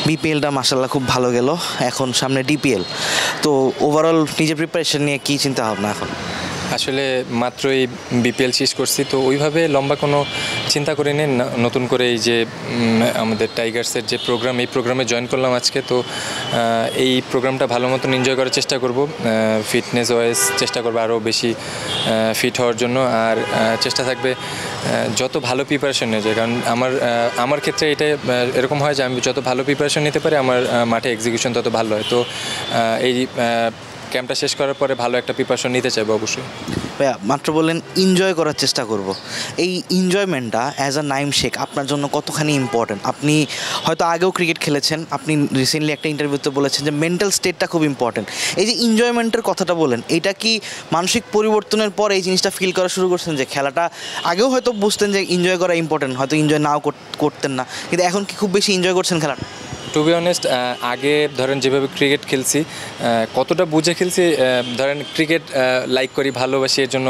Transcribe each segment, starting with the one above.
বিপিএলটা মাশাআল্লাহ খুব ভালো গেল, এখন সামনে ডিপিএল। তো ওভারঅল নিজের প্রিপারেশন নিয়ে কী চিন্তা ভাবনা এখন? আসলে মাত্রই বিপিএল শেষ করছি, তো ওইভাবে লম্বা কোনো চিন্তা করিনি। নতুন করে এই যে আমাদের টাইগার্সের যে প্রোগ্রাম, এই প্রোগ্রামে জয়েন করলাম আজকে। তো এই প্রোগ্রামটা ভালো মতন এনজয় করার চেষ্টা করব, ফিটনেস ওয়াইজ চেষ্টা করবো আরও বেশি ফিট হওয়ার জন্য। আর চেষ্টা থাকবে যত ভালো প্রিপারেশন নেওয়া যায়, কারণ আমার ক্ষেত্রে এটা এরকম হয় যে আমি যত ভালো প্রিপারেশন নিতে পারি আমার মাঠে এক্সিকিউশন তত ভালো হয়। তো এই ক্যাম্পটা শেষ করার পরে ভালো একটা প্রিপারেশন নিতে চাইবো অবশ্যই। ভাইয়া মাত্র বললেন এনজয় করার চেষ্টা করব, এই এনজয়মেন্টটা অ্যাজ আ নাইম শেখ আপনার জন্য কতখানি ইম্পর্টেন্ট? আপনি হয়তো আগেও ক্রিকেট খেলেছেন, আপনি রিসেন্টলি একটা ইন্টারভিউতে বলেছেন যে মেন্টাল স্টেটটা খুব ইম্পর্টেন্ট। এই যে এনজয়মেন্টের কথাটা বলেন, এটা কি মানসিক পরিবর্তনের পর এই জিনিসটা ফিল করা শুরু করছেন যে খেলাটা আগেও হয়তো বুঝতেন যে এনজয় করা ইম্পর্টেন্ট, হয়তো এনজয় নাও করতেন না, কিন্তু এখন কি খুব বেশি এনজয় করছেন খেলাটা? টু বি অনেস্ট, আগে ধরেন যেভাবে ক্রিকেট খেলছি, কতটা বুঝে খেলছি, ধরেন ক্রিকেট লাইক করি, ভালোবাসি, এর জন্য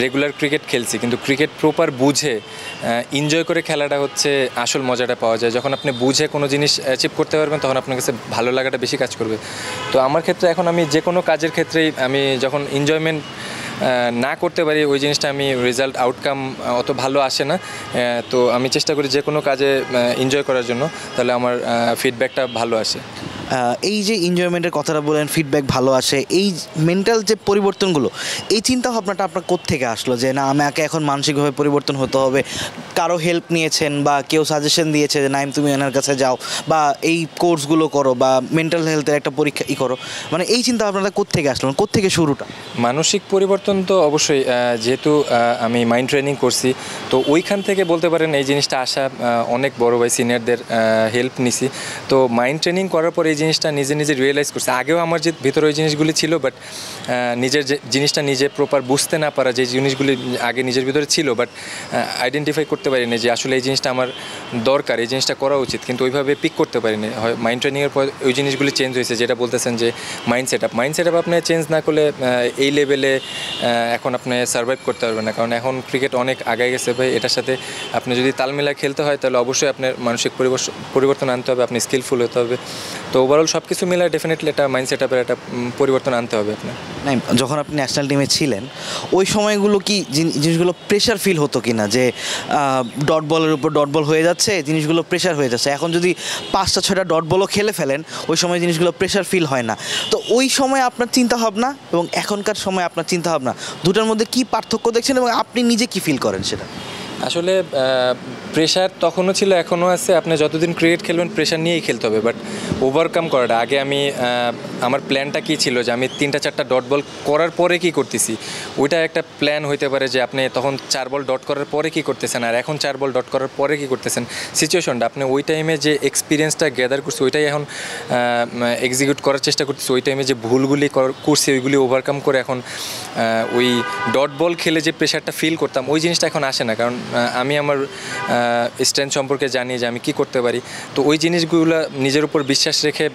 রেগুলার ক্রিকেট খেলছি। কিন্তু ক্রিকেট প্রপার বুঝে এনজয় করে খেলাটা হচ্ছে আসল মজাটা পাওয়া যায়। যখন আপনি বুঝে কোনো জিনিস অ্যাচিভ করতে পারবেন তখন আপনার কাছে ভালো লাগাটা বেশি কাজ করবে। তো আমার ক্ষেত্রে এখন আমি যে কোনো কাজের ক্ষেত্রেই আমি যখন এনজয়মেন্ট না করতে পারি, ওই জিনিসটা আমি রেজাল্ট আউটকাম অত ভালো আসে না। তো আমি চেষ্টা করি যে কোনো কাজে এনজয় করার জন্য, তাহলে আমার ফিডব্যাকটা ভালো আসে। এই যে এনজয়মেন্টের কথাটা বলেন, ফিডব্যাক ভালো আসে, এই মেন্টাল যে পরিবর্তনগুলো, এই চিন্তা ভাবনাটা আপনার কোত্থেকে আসলো যে না আমাকে এখন মানসিকভাবে পরিবর্তন হতে হবে? কারো হেল্প নিয়েছেন বা কেউ সাজেশন দিয়েছে যে নাইম তুমি এনার কাছে যাও বা এই কোর্সগুলো করো বা মেন্টাল হেলথের একটা পরীক্ষা করো, মানে এই চিন্তা ভাবনাটা কোত্থেকে আসলো, কোত্থেকে শুরুটা? মানসিক পরিবর্তন তো অবশ্যই, যেহেতু আমি মাইন্ড ট্রেনিং করছি, তো ওইখান থেকে বলতে পারেন এই জিনিসটা আসা। অনেক বড় ভাই সিনিয়রদের হেল্প নিছি। তো মাইন্ড ট্রেনিং করার পর এই জিনিসটা নিজে নিজে রিয়েলাইজ করছে। আগেও আমার যে ভিতরে ওই জিনিসগুলি ছিল, বাট নিজের যে জিনিসটা নিজে প্রপার বুঝতে না পারা, যে জিনিসগুলি আগে নিজের ভিতরে ছিল বাট আইডেন্টিফাই করতে পারিনি যে আসলে এই জিনিসটা আমার দরকার, এই জিনিসটা করা উচিত, কিন্তু ওইভাবে পিক করতে পারিনি। হয় মাইন্ড ট্রেনিংয়ের পর ওই জিনিসগুলি চেঞ্জ হয়েছে, যেটা বলতেছেন যে মাইন্ড সেট আপ আপনি চেঞ্জ না করলে এই লেভেলে এখন আপনি সার্ভাইভ করতে পারবেন না। কারণ এখন ক্রিকেট অনেক আগায় গেছে ভাই, এটার সাথে আপনি যদি তাল মিলা খেলতে হয় তাহলে অবশ্যই আপনার মানসিক পরিবর্তন আনতে হবে, আপনি স্কিলফুল হতে হবে। তো ওভারঅল সব কিছু মিলে ডেফিনেটলি একটা মাইন্ড সেট আপের একটা পরিবর্তন আনতে হবে আপনার। না, যখন আপনি ন্যাশনাল টিমে ছিলেন ওই সময়গুলো কি জিনিসগুলো প্রেশার ফিল হতো কি না, যে ডট বলের উপর ডট বল হয়ে যাচ্ছে, জিনিসগুলো প্রেশার হয়ে যাচ্ছে? এখন যদি 5টা 6টা ডট বলও খেলে ফেলেন ওই সময় জিনিসগুলো প্রেশার ফিল হয় না। তো ওই সময় আপনার চিন্তাভাবনা এবং এখনকার সময় আপনার চিন্তাভাবনা, দুটার মধ্যে কি পার্থক্য দেখছেন এবং আপনি নিজে কি ফিল করেন সেটা? আসলে প্রেশার তখনও ছিল, এখনও আছে। আপনি যতদিন ক্রিকেট খেলবেন প্রেশার নিয়েই খেলতে হবে, বাট ওভারকাম করাটা আগে আমার প্ল্যানটা কী ছিল যে আমি 3টা 4টা ডট বল করার পরে কী করতেছি, ওইটা একটা প্ল্যান হইতে পারে যে আপনি তখন 4 বল ডট করার পরে কী করতেছেন আর এখন 4 বল ডট করার পরে কী করতেছেন। সিচুয়েশনটা আপনি ওই টাইমে যে এক্সপিরিয়েন্সটা গ্যাদার করছি ওইটাই এখন এক্সিকিউট করার চেষ্টা করতেছি। ওই টাইমে যে ভুলগুলি করছি ওইগুলি ওভারকাম করে এখন ওই ডট বল খেলে যে প্রেশারটা ফিল করতাম ওই জিনিসটা এখন আসে না, কারণ আমি আমার স্ট্রেংথ সম্পর্কে জানি যে আমি কী করতে পারি। তো ওই জিনিসগুলো নিজের উপর বিশ্বাস রেখে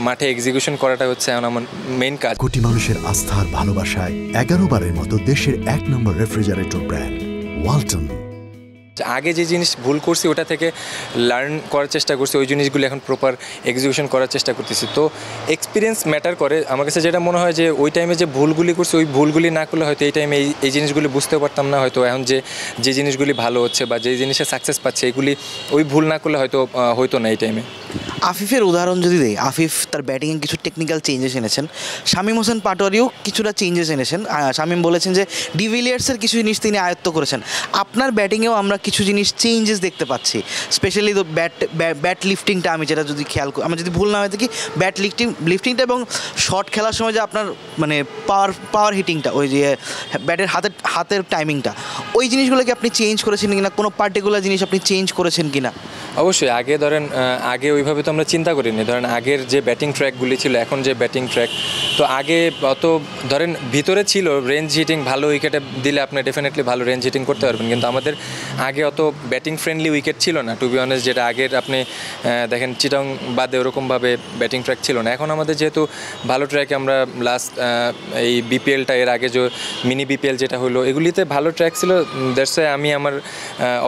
মাঠে এক্সিকিউশন করাটা হচ্ছে এখন আমার মেইন কাজ। কোটি মানুষের আস্থার ভালোবাসায় 11 বারের মতো দেশের 1 নম্বর রেফ্রিজারেটর ব্র্যান্ড ওয়ালটন। আগে যে জিনিস ভুল করছি ওটা থেকে লার্ন করার চেষ্টা করছি, ওই জিনিসগুলো এখন প্রপার এক্সিকিউশন করার চেষ্টা করতেছি। তো এক্সপিরিয়েন্স ম্যাটার করে। আমার কাছে যেটা মনে হয় যে ওই টাইমে যে ভুলগুলি করছি ওই ভুলগুলি না করলে হয়তো এই টাইমে এই জিনিসগুলি বুঝতেও পারতাম না। হয়তো এখন যে জিনিসগুলি ভালো হচ্ছে বা যে জিনিসে সাকসেস পাচ্ছে এগুলি ওই ভুল না করলে হয়তো না এই টাইমে। আফিফের উদাহরণ যদি দেই, আফিফ তার ব্যাটিংয়ে কিছু টেকনিক্যাল চেঞ্জেস এনেছেন, শামীম হোসেন পাটোয়ারিও কিছুটা চেঞ্জেস এনেছেন। শামীম বলেছেন যে ডিভিলিয়ার্সের কিছু জিনিস তিনি আয়ত্ত করেছেন। আপনার ব্যাটিংয়েও আমরা কিছু জিনিস চেঞ্জেস দেখতে পাচ্ছি, স্পেশালি তো ব্যাট লিফটিংটা, আমি যেটা যদি খেয়াল করি, আমি যদি ভুল না হয়ে থাকি, ব্যাট লিফটিংটা এবং শট খেলার সময় যে আপনার মানে পাওয়ার হিটিংটা, ওই যে ব্যাটের হাতের টাইমিংটা, ওই জিনিসগুলোকে আপনি চেঞ্জ করেছেন কিনা, কোনো পার্টিকুলার জিনিস আপনি চেঞ্জ করেছেন কিনা? অবশ্যই। আগে ওইভাবে তো আমরা চিন্তা করিনি। ধরেন আগের যে ব্যাটিং ট্র্যাকগুলি ছিল, এখন যে ব্যাটিং ট্র্যাক, তো আগে অত ধরেন ভিতরে ছিল রেঞ্জ হিটিং, ভালো উইকেটে দিলে আপনি ডেফিনেটলি ভালো রেঞ্জ হিটিং করতে পারবেন, কিন্তু আমাদের আগে অত ব্যাটিং ফ্রেন্ডলি উইকেট ছিল না টু বি অনেস্ট। যেটা আগের আপনি দেখেন চিটং বাদে ওরকমভাবে ব্যাটিং ট্র্যাক ছিল না। এখন আমাদের যেহেতু ভালো ট্র্যাকে আমরা লাস্ট এই বিপিএলটা, এর আগে যে মিনি বিপিএল যেটা হলো, এগুলিতে ভালো ট্র্যাক ছিল। দ্যাটস ওয়াই আমি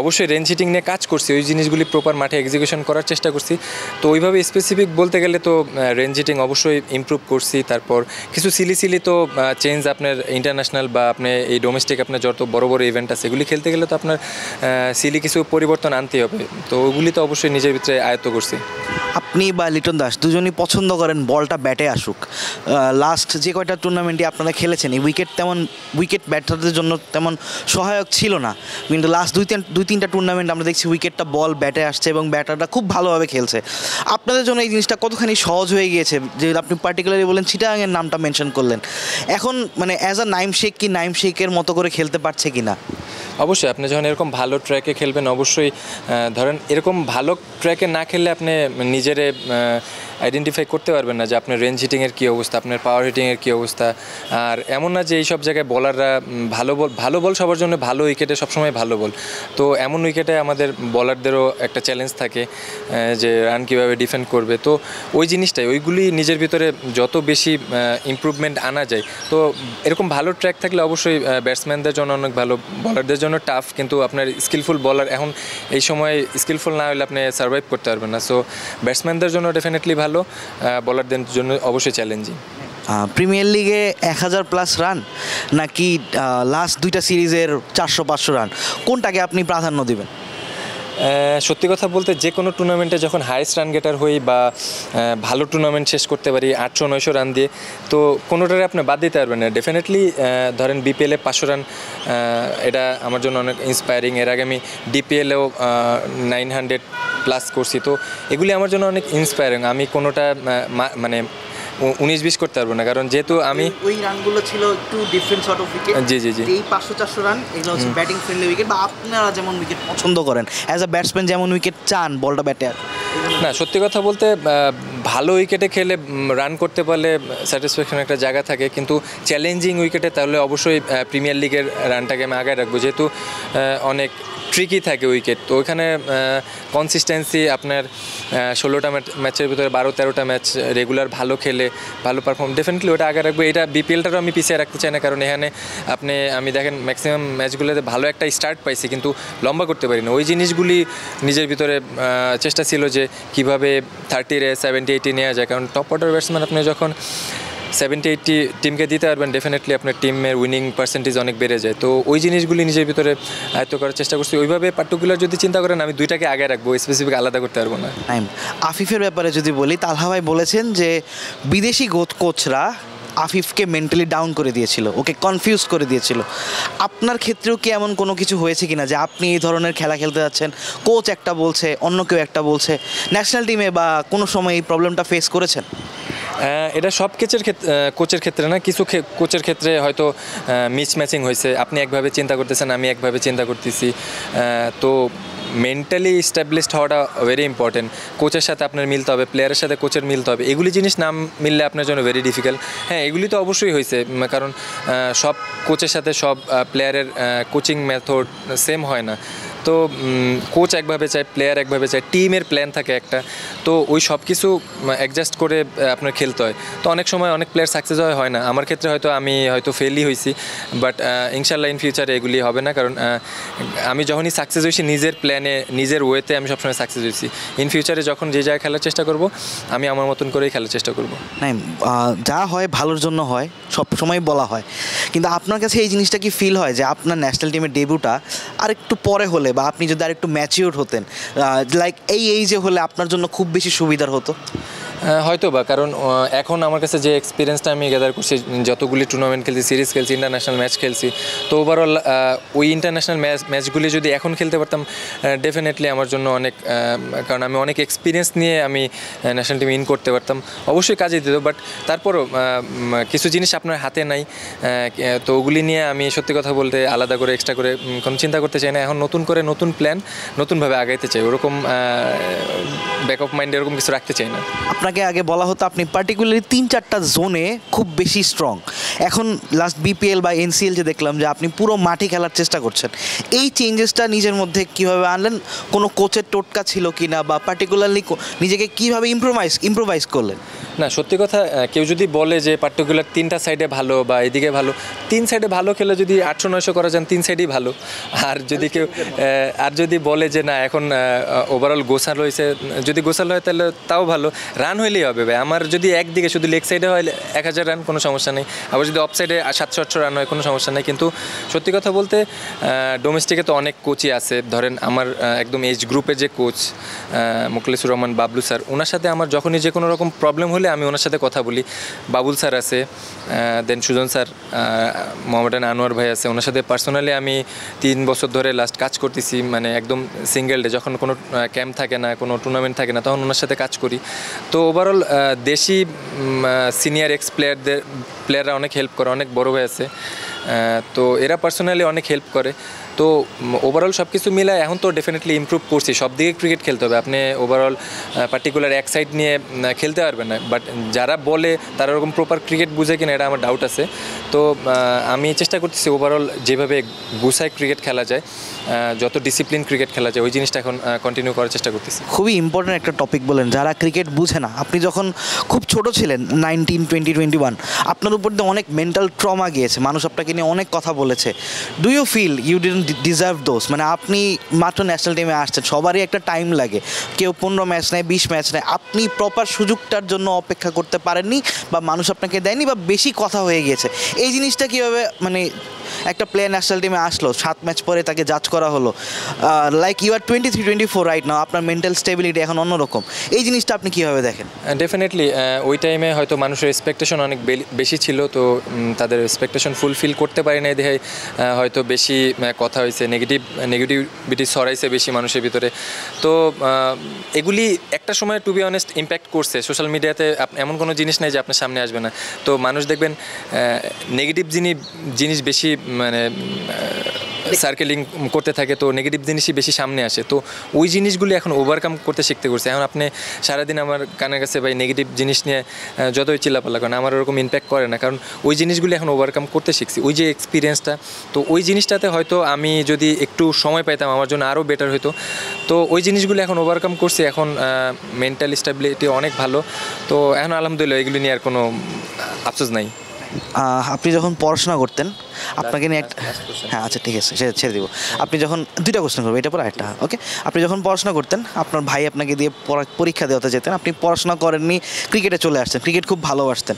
অবশ্যই রেঞ্জ হিটিং নিয়ে কাজ করছি, ওই জিনিসগুলি প্রপার মাঠে এক্সিকিউশন করার চেষ্টা করছি। তো ওই ওইভাবে স্পেসিফিক বলতে গেলে তো রেঞ্জ হিটিং অবশ্যই ইমপ্রুভ করছি, তারপর কিছু সিলি তো চেঞ্জ আপনার ইন্টারন্যাশনাল বা আপনি এই ডোমেস্টিক আপনার যত বড় বড় ইভেন্ট আছে এগুলি খেলতে গেলে তো আপনার সিলি কিছু পরিবর্তন আনতেই হবে, তো ওগুলি তো অবশ্যই নিজের ভিতরে আয়ত্ত করছি। আপনি বা লিটন দাস দুজনই পছন্দ করেন বলটা ব্যাটে আসুক। লাস্ট যে কয়টা টুর্নামেন্টে আপনারা খেলেছেন এই উইকেট ব্যাটারদের জন্য তেমন সহায়ক ছিল না, কিন্তু লাস্ট দুই তিনটা টুর্নামেন্ট আমরা দেখছি উইকেটটা বল ব্যাটে আসছে এবং ব্যাটাররা খুব ভালোভাবে খেলছে। আপনাদের জন্য এই জিনিসটা কতখানি সহজ হয়ে গিয়েছে, যে আপনি পার্টিকুলারলি বলেন চিটাগাংয়ের নামটা মেনশন করলেন, এখন মানে অ্যাজ আ নাইম শেখ কি নাইম শেখের মতো করে খেলতে পারছে কি না? অবশ্যই আপনি যখন এরকম ভালো ট্র্যাকে খেলবেন অবশ্যই ধরেন এরকম ভালো ট্র্যাকে না খেললে আপনি নিজেরে আইডেন্টিফাই করতে পারবেন না যে আপনার রেঞ্জ হিটিংয়ের কী অবস্থা, আপনার পাওয়ার হিটিংয়ের কী অবস্থা। আর এমন না যে এই সব জায়গায় বলাররা ভালো বল সবার জন্য ভালো উইকেটে সবসময় ভালো বল, তো এমন উইকেটে আমাদের বলারদেরও একটা চ্যালেঞ্জ থাকে যে রান কীভাবে ডিফেন্ড করবে, তো ওই জিনিসটাই ওইগুলি নিজের ভিতরে যত বেশি ইমপ্রুভমেন্ট আনা যায়, তো এরকম ভালো ট্র্যাক থাকলে অবশ্যই ব্যাটসম্যানদের জন্য অনেক ভালো, বলারদের জন্য টাফ, কিন্তু আপনার স্কিলফুল বলার এখন এই সময় স্কিলফুল না হলে আপনি সার্ভাইভ করতে পারবেন না, সো ব্যাটসম্যানদের জন্য ডেফিনেটলি ভালো, বলারদের জন্য অবশ্যই চ্যালেঞ্জিং। প্রিমিয়ার লিগে 1000+ রান নাকি লাস্ট দুইটা সিরিজের 400-500 রান, কোনটাকে আপনি প্রাধান্য দিবেন? সত্যি কথা বলতে যে কোনো টুর্নামেন্টে যখন হাইয়েস্ট রান গেটার হই বা ভালো টুর্নামেন্ট শেষ করতে পারি 800-900 রান দিয়ে, তো কোনোটারে আপনি বাদ দিতে পারবেন না। ডেফিনেটলি ধরেন বিপিএলে 500 রান, এটা আমার জন্য অনেক ইন্সপায়ারিং। এর আগে আমি ডিপিএলেও 900+ করছি, তো এগুলি আমার জন্য অনেক ইন্সপায়ারিং। আমি কোনোটা মানে 19-20 করতে পারবো না, কারণ যেহেতু আমি ওই রানগুলো ছিল একটু ডিফারেন্ট সর্ট অফ উইকেট। জি এই 500-400 রান এগুলো হচ্ছে ব্যাটিং ফ্রেন্ডলি উইকেট, বা আপনারা যেমন উইকেট পছন্দ করেন অ্যাজ আ ব্যাটসম্যান যেমন উইকেট চান বলটা ব্যাটে আর না। সত্যি কথা বলতে ভালো উইকেটে খেলে রান করতে পারলে স্যাটিসফ্যাকশন একটা জায়গা থাকে, কিন্তু চ্যালেঞ্জিং উইকেটে তাহলে অবশ্যই প্রিমিয়ার লিগের রানটাকে আমি আগায় রাখবো, যেহেতু অনেক ট্রিকি থাকে উইকেট, তো ওইখানে কনসিস্টেন্সি আপনার 16টা ম্যাচের ভিতরে 12-13টা ম্যাচ রেগুলার ভালো খেলে ভালো পারফর্ম, ডেফিনেটলি ওটা আগে রাখবো। এটা বিপিএলটারও আমি পিছিয়ে রাখতে চাই না, কারণ এখানে আমি দেখেন ম্যাক্সিমাম ম্যাচগুলোতে ভালো একটা স্টার্ট পাইছি কিন্তু লম্বা করতে পারি না। ওই জিনিসগুলি নিজের ভিতরে চেষ্টা ছিল যে কীভাবে 30 70-80 নেওয়া যায়, কারণ টপ অর্ডার ব্যাটসম্যান আপনি যখন 70-80 টিমকে দিতে পারবেন ডেফিনেটলি আপনার টিমের উইনিং পার্সেন্টেজ অনেক বেড়ে যায়, তো ওই জিনিসগুলি নিজের ভিতরে আয়ত্ত করার চেষ্টা করছি। ওইভাবে পার্টিকুলার যদি চিন্তা করেন আমি দুইটাকে আগে রাখবো, স্পেসিফিক আলাদা করতে পারবো না। আফিফের ব্যাপারে যদি বলি, তালহা ভাই বলেছেন যে বিদেশি কোচরা আফিফকে মেন্টালি ডাউন করে দিয়েছিল, ওকে কনফিউজ করে দিয়েছিল। আপনার ক্ষেত্রেও কি এমন কোনো কিছু হয়েছে কিনা যে আপনি এই ধরনের খেলা খেলতে যাচ্ছেন, কোচ একটা বলছে অন্য কেউ একটা বলছে, ন্যাশনাল টিমে বা কোনো সময় এই প্রবলেমটা ফেস করেছেন? এটা সব কোচের ক্ষেত্রে না, কিছু কোচের ক্ষেত্রে হয়তো মিসম্যাচিং হয়েছে, আপনি একভাবে চিন্তা করতেছেন আমি একভাবে চিন্তা করতেছি, তো মেন্টালি স্ট্যাবলিশড হওয়াটা ভেরি ইম্পর্টেন্ট। কোচের সাথে আপনার মিলতে হবে, প্লেয়ারের সাথে কোচের মিলতে হবে, এগুলি জিনিস না মিললে আপনার জন্য ভেরি ডিফিকাল্ট। হ্যাঁ, এগুলি তো অবশ্যই হয়েছে, কারণ সব কোচের সাথে সব প্লেয়ারের কোচিং মেথড সেম হয় না, তো কোচ একভাবে চায়, প্লেয়ার একভাবে চায়, টিমের প্ল্যান থাকে একটা, তো ওই সব কিছু অ্যাডজাস্ট করে আপনার খেলতে হয়। তো অনেক সময় অনেক প্লেয়ার সাকসেস হয় না, আমার ক্ষেত্রে আমি হয়তো ফেলই হয়েছি, বাট ইনশাল্লাহ ইন ফিউচারে এগুলি হবে না, কারণ আমি যখনই সাকসেস হয়েছি নিজের প্ল্যানে নিজের ওয়েতে আমি সবসময় সাকসেস হয়েছি। ইন ফিউচারে যখন যে জায়গায় খেলার চেষ্টা করব আমি আমার মতন করেই খেলার চেষ্টা করব। না, যা হয় ভালোর জন্য হয়, সব সময় বলা হয়, কিন্তু আপনার কাছে এই জিনিসটা কি ফিল হয় যে আপনার ন্যাশনাল টিমের ডেবিউটা আর একটু পরে হলে বা আপনি যদি আর একটু ম্যাচিউর হতেন, লাইক এই এইজে হলে আপনার জন্য খুব বেশি সুবিধার হতো? হয়তো বা, কারণ এখন আমার কাছে যে এক্সপিরিয়েন্সটা আমি গ্যাদার করছি, যতগুলি টুর্নামেন্ট খেলছি, সিরিজ খেলছি, ইন্টারন্যাশনাল ম্যাচ খেলছি, তো ওভারঅল ওই ইন্টারন্যাশনাল ম্যাচগুলি যদি এখন খেলতে পারতাম ডেফিনেটলি আমার জন্য অনেক, কারণ আমি অনেক এক্সপিরিয়েন্স নিয়ে আমি ন্যাশনাল টিম ইন করতে পারতাম, অবশ্যই কাজে দিত, বাট তারপরও কিছু জিনিস আপনার হাতে নাই, তো ওগুলি নিয়ে আমি সত্যি কথা বলতে আলাদা করে এক্সট্রা করে কোনো চিন্তা করতে চাই না। এখন নতুন করে নতুন প্ল্যান নতুনভাবে আগাইতে চাই, ওরকম ব্যাকআপ মাইন্ডে এরকম কিছু রাখতে চাই না। আপনাকে আগে বলা হতো আপনি পার্টিকুলারলি 3-4টা জোনে খুব বেশি স্ট্রং, এখন লাস্ট বিপিএল বা এনসিএল যে দেখলাম যে আপনি পুরো মাঠে খেলার চেষ্টা করছেন, এই চেঞ্জেসটা নিজের মধ্যে কীভাবে আনলেন? কোনো কোচের টোটকা ছিল কি না, বা পার্টিকুলারলি নিজেকে কীভাবে ইম্প্রোভাইজ করলেন? না, সত্যি কথা, কেউ যদি বলে যে পার্টিকুলার 3টা সাইডে ভালো বা এদিকে ভালো, 3 সাইডে ভালো খেলে যদি 800-900 করা যান 3 সাইডেই ভালো। আর যদি কেউ যদি বলে যে না এখন ওভারঅল গোছাল হয়েছে, যদি গোছাল হয় তাহলে তাও ভালো, রান হইলেই হবে ভাই। আমার যদি একদিকে শুধু লেগ সাইডে হয় 1000 রান, কোনো সমস্যা নেই। আবার যদি অফ সাইডে 700-800 রান হয়, কোনো সমস্যা নেই। কিন্তু সত্যি কথা বলতে ডোমেস্টিকে তো অনেক কোচই আছে। ধরেন আমার একদম এজ গ্রুপের যে কোচ মোখলেসুর রহমান বাবলু স্যার, ওনার সাথে আমার যখনই যে কোনো রকম প্রবলেম হলে আমি ওনার সাথে কথা বলি। বাবুল স্যার আছে, দেন সুজন স্যার, মোহাম্মদান আনোয়ার ভাই আছে, ওনার সাথে পার্সোনালি আমি 3 বছর ধরে লাস্ট কাজ করতেছি। মানে একদম সিঙ্গেল ডে, যখন কোনো ক্যাম্প থাকে না, কোনো টুর্নামেন্ট থাকে না, তখন ওনার সাথে কাজ করি। তো ওভারঅল দেশি সিনিয়র প্লেয়াররা অনেক হেল্প করে, অনেক বড় ভাই আছে, তো এরা পার্সোনালি অনেক হেল্প করে। তো ওভারঅল সব কিছু মিলায় এখন তো ডেফিনেটলি ইমপ্রুভ করছি। সব দিকে ক্রিকেট খেলতে হবে, আপনি ওভারঅল পার্টিকুলার এক সাইড নিয়ে খেলতে পারবেন না। বাট যারা বলে তারা ওরকম প্রপার ক্রিকেট বুঝে কিনা, এটা আমার ডাউট আছে। তো আমি চেষ্টা করতেছি ওভারঅল যেভাবে গুছায় ক্রিকেট খেলা যায়, যত ডিসিপ্লিন ক্রিকেট খেলা যায়, ওই জিনিসটা এখন কন্টিনিউ করার চেষ্টা করতেছি। খুবই ইম্পর্ট্যান্ট একটা টপিক বলেন, যারা ক্রিকেট বুঝে না। আপনি যখন খুব ছোট ছিলেন 19, 20, 21, আপনার উপর দিয়ে অনেক মেন্টাল ট্রমা গিয়েছে, মানুষ আপনাকে নিয়ে অনেক কথা বলেছে। Do you feel you didn't deserve those? মানে আপনি মাত্র ন্যাশনাল টিমে আসছেন, সবারই একটা টাইম লাগে, কেউ 15 ম্যাচ নেয়, 20 ম্যাচ নেয়। আপনি প্রপার সুযোগটার জন্য অপেক্ষা করতে পারেননি, বা মানুষ আপনাকে দেয়নি, বা বেশি কথা হয়ে গিয়েছে। এই জিনিসটা কীভাবে, মানে একটা প্লেয়ার ন্যাশনাল টিমে আসলো, 7 ম্যাচ পরে তাকে জাজ করা হলো, like you are 23-24 right now, আপনার মেন্টাল স্টেবিলিটি এখন অন্যরকম। এই জিনিসটা আপনি কীভাবে দেখেন? ডেফিনেটলি ওই টাইমে হয়তো মানুষের এক্সপেকটেশন অনেক বেশি ছিল, তো তাদের এক্সপেকটেশন ফুলফিল করতে পারি না দেখে হয়তো বেশি কথা হয়েছে, নেগেটিভিটি ছড়াইছে বেশি মানুষের ভিতরে। তো এগুলি একটা সময় টু বি অনেস্ট ইম্প্যাক্ট করছে। সোশ্যাল মিডিয়াতে এমন কোনো জিনিস নেই যে আপনার সামনে আসবে না, তো মানুষ দেখবেন নেগেটিভ জিনিস বেশি মানে সার্কেলিং করতে থাকে, তো নেগেটিভ জিনিসই বেশি সামনে আসে। তো ওই জিনিসগুলি এখন ওভারকাম করতে শিখতে করছে। এখন আপনি সারাদিন আমার কানের কাছে ভাই নেগেটিভ জিনিস নিয়ে যতই চিল্লাপাল্লা করেন, আমার ওরকম ইম্প্যাক্ট করে না, কারণ ওই জিনিসগুলি এখন ওভারকাম করতে শিখছি, ওই যে এক্সপিরিয়েন্সটা। তো ওই জিনিসটাতে হয়তো আমি যদি একটু সময় পাইতাম আমার জন্য আরও বেটার হতো। তো ওই জিনিসগুলি এখন ওভারকাম করছি, এখন মেন্টাল স্টেবিলিটি অনেক ভালো। তো এখন আলহামদুলিল্লাহ এগুলি নিয়ে আর কোনো আফসোস নাই। আপনি যখন পড়াশোনা করতেন, আপনাকে নিয়ে একটা, হ্যাঁ আচ্ছা ঠিক আছে, সেটা ছেড়ে দিব। আপনি যখন 2টা কোশ্চেন করবো, এটা পর একটা, ওকে? আপনি যখন পড়াশোনা করতেন, আপনার ভাই আপনাকে দিয়ে পরীক্ষা দেওয়াতে যেতেন, আপনি পড়াশোনা করেননি, ক্রিকেটে চলে আসতেন, ক্রিকেট খুব ভালোবাসতেন,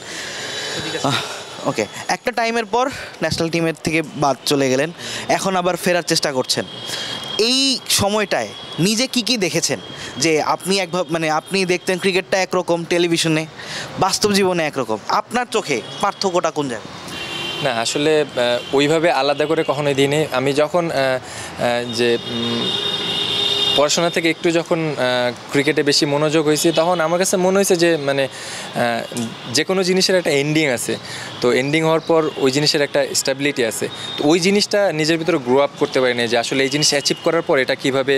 ওকে? একটা টাইমের পর ন্যাশনাল টিমের থেকে বাদ চলে গেলেন, এখন আবার ফেরার চেষ্টা করছেন। এই সময়টায় নিজে কি দেখেছেন যে আপনি একভাবে, মানে আপনি দেখতেন ক্রিকেটটা একরকম টেলিভিশনে, বাস্তব জীবনে একরকম, আপনার চোখে পার্থক্যটা কোন জায়গায়? না, আসলে ওইভাবে আলাদা করে কখনোই দিইনি। আমি যখন যে পড়াশোনা থেকে একটু যখন ক্রিকেটে বেশি মনোযোগ হয়েছি, তখন আমার কাছে মনে হয়েছে যে মানে যে কোনো জিনিসের একটা এন্ডিং আছে। তো এন্ডিং হওয়ার পর ওই জিনিসের একটা স্টেবিলিটি আছে। তো ওই জিনিসটা নিজের ভিতরে গ্রো আপ করতে পারি না, যে আসলে এই জিনিস অ্যাচিভ করার পর এটা কীভাবে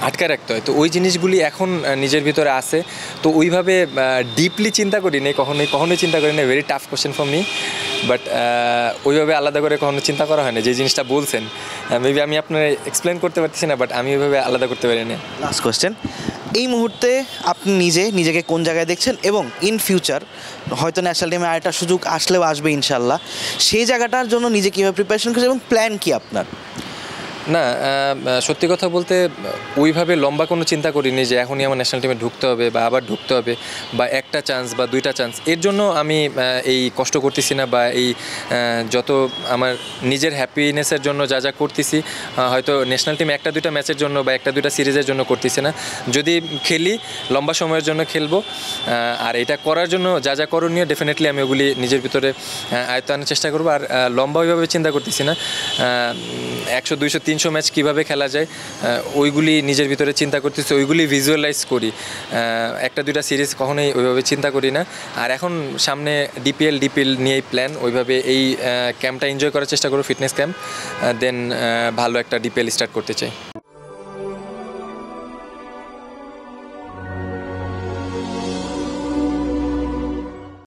আটকায় রাখতে হয়। তো ওই জিনিসগুলি এখন নিজের ভিতরে আছে। তো ওইভাবে ডিপলি চিন্তা করি নি, কখনোই চিন্তা করি না। Very tough question for me, but ওইভাবে আলাদা করে কখনো চিন্তা করা হয় না। যে জিনিসটা বলছেন মেবি আমি আপনার এক্সপ্লেন করতে পারতেছি না, বাট আমি ওইভাবে আলাদা করতে পারি না। লাস্ট কোয়েশ্চেন, এই মুহূর্তে আপনি নিজেকে কোন জায়গায় দেখছেন, এবং ইন ফিউচার হয়তো ন্যাশনাল টিমে আরেকটা সুযোগ আসলেও আসবে ইনশাল্লাহ, সেই জায়গাটার জন্য নিজে কীভাবে প্রিপারেশন করছেন এবং প্ল্যান কী আপনার? না, সত্যি কথা বলতে ওইভাবে লম্বা কোনো চিন্তা করিনি যে এখনই আমার ন্যাশনাল টিমে ঢুকতে হবে বা আবার ঢুকতে হবে, বা একটা চান্স বা 2টা চান্স। এর জন্য আমি এই কষ্ট করতেছি না, বা এই যত আমার নিজের হ্যাপিনেসের জন্য যা করতেছি, হয়তো ন্যাশনাল টিমে 1-2টা ম্যাচের জন্য বা 1-2টা সিরিজের জন্য করতেছি না। যদি খেলি লম্বা সময়ের জন্য খেলবো, আর এটা করার জন্য যা করণীয় ডেফিনেটলি আমি ওগুলি নিজের ভিতরে আয়ত্ত আনার চেষ্টা করবো। আর লম্বা ওইভাবে চিন্তা করতেছি না, 100, 200, 300 ম্যাচ কীভাবে খেলা যায় ওইগুলি নিজের ভিতরে চিন্তা করতেছি, ওইগুলি ভিজুয়ালাইজ করি। 1-2টা সিরিজ কখনোই ওইভাবে চিন্তা করি না। আর এখন সামনে ডিপিএল নিয়েই প্ল্যান, ওইভাবে এই ক্যাম্পটা এনজয় করার চেষ্টা করব, ফিটনেস ক্যাম্প, দেন ভালো একটা ডিপিএল স্টার্ট করতে চাই।